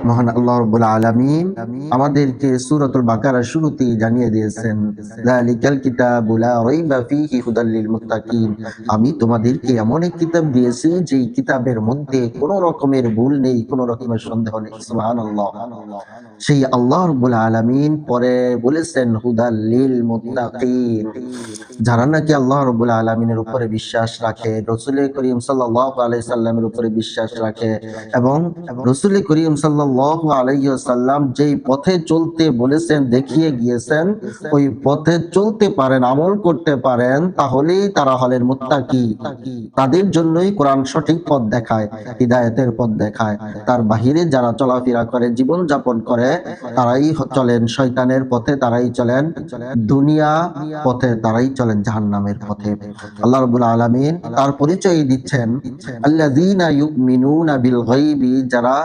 মহান আল্লাহ রাব্বুল আলামিন আমাদেরকে সূরাতুল বাকারার শুরুতেই জানিয়ে দিয়েছেন, যালিকাল কিতাবু লা রাইবা ফীহি হুদাল লিল মুত্তাকিন। আমি তোমাদেরকে এমন এক কিতাব দিয়েছি যেই কিতাবের মধ্যে কোনো রকমের ভুল নেই, কোনো রকমের সন্দেহ নেই। সুবহানাল্লাহ। সেই আল্লাহ রাব্বুল আলামিন পরে বলেছেন হুদাল লিল মুত্তাকিন। যারা নাকি আল্লাহ রাব্বুল আলামিনের উপরে বিশ্বাস রাখে, রাসূল করিম সাল্লাল্লাহু আলাইহি সাল্লামের উপরে বিশ্বাস রাখে এবং রাসূল করিম সাল্লাল্লাহু আলাইহি ওয়াসাল্লাম যেই পথে চলতে বলেছেন, দেখিয়ে গিয়েছেন, ওই পথে চলতে পারেন, আমল করতে পারেন, তাহলেই তারা হলেন মুত্তাকি। তাদের জন্যই কোরআন সঠিক পথ দেখায়, হিদায়াতের পথ দেখায়। তার বাহিরে যারা চলাফেরা করে, জীবন যাপন করে, তারাই চলেন শয়তানের পথে, তারাই চলেন দুনিয়া পথে, তারাই চলেন জাহান্নামের পথে। আল্লাহ রাব্বুল আলামিন তার পরিচয় দিচ্ছেন, আল্লাযীনা ইউমিনুনা বিল গায়বি, যারা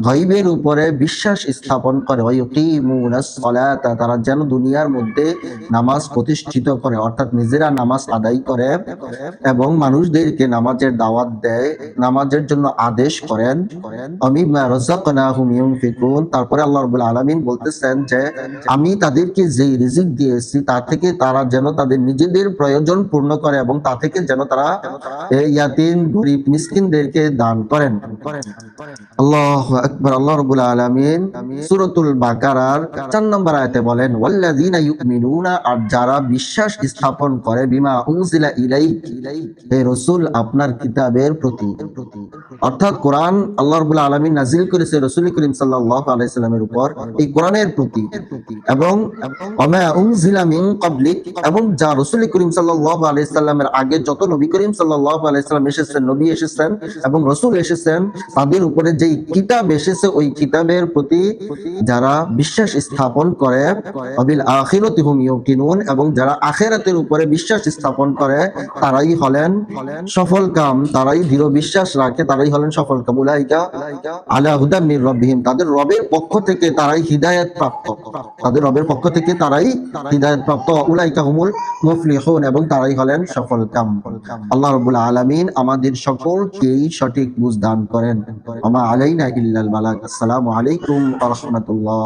গায়বের উপরে বিশ্বাস স্থাপন করে, ওয়া ইউকিমুনাস সালাতা, তারা যেন দুনিয়ার মধ্যে নামাজ প্রতিষ্ঠিত করে, অর্থাৎ নিজেরা নামাজ আদায় করে এবং মানুষদেরকে নামাজের দাওয়াত দেয়, নামাজের জন্য আদেশ করেন। আমিমা রাযাকনাহুম ইউনফিকুন, তারপরে আল্লাহ রাব্বুল আলামিন বলতেছেন যে আমি তাদেরকে যেই রিজিক দিয়েছি তা থেকে তারা যেন তাদের নিজেদের প্রয়োজন পূর্ণ করে এবং তা থেকে যেন তারা ইয়াতীম, গরীব, মিসকিনদেরকে দান করেন। আল্লাহু আকবার। আল্লাহ রাব্বুল আলামিন সূরাতুল বাকারার 4 নম্বর আয়াতে বলেন, ওয়াল্লাযীনা ইউমিনুনা, আর যারা বিশ্বাস স্থাপন করে, বিমা উনজিলা ইলাইক, হে রাসূল আপনার কিতাবের প্রতি, অর্থাৎ কোরআন আল্লাহ রাব্বুল আলামিন নাযিল করেছে রাসূল করিম সাল্লাল্লাহু আলাইহি সাল্লামের উপর, এই কোরআনের প্রতি, এবং ওমা উনজিলা মিন ক্বাবলিক, এবং যা রাসূল করিম সাল্লাল্লাহু আলাইহি সাল্লামের আগে যত নবী করিম সাল্লাল্লাহু আলাইহি সাল্লাম এসেছেন, নবী এসেছেন এবং রাসূল এসেছেন, তাদের উপরে যেই কিতাব এসেছে ওই কিতাবের প্রতি যারা বিশ্বাস স্থাপন করে, ওয়াবিল আখিরাতি হুম ইউকিনুন, এবং যারা আখিরাতের উপরে বিশ্বাস স্থাপন করে তারাই হলেন সফলকাম, তারাই দৃঢ় বিশ্বাস রাখে, তারাই হলেন সফলকাম। উলাইকা আলা হুদাম মির রাব্বিহিম, তাদের রবের পক্ষ থেকে তারাই হিদায়াত প্রাপ্ত, তাদের রবের পক্ষ থেকে তারাই হিদায়াত প্রাপ্ত। উলাইকা হুমুল মুফলিহুন, এবং তারাই হলেন সফলকাম। আল্লাহ রাব্বুল আলামিন আমাদের সকলকেই সঠিক বুঝ দান করেন। ওয়া মা আলাইনা ইল্লাল বালাগ। আসসালামু আলাইকুম ওয়া রাহমাতুল্লাহ।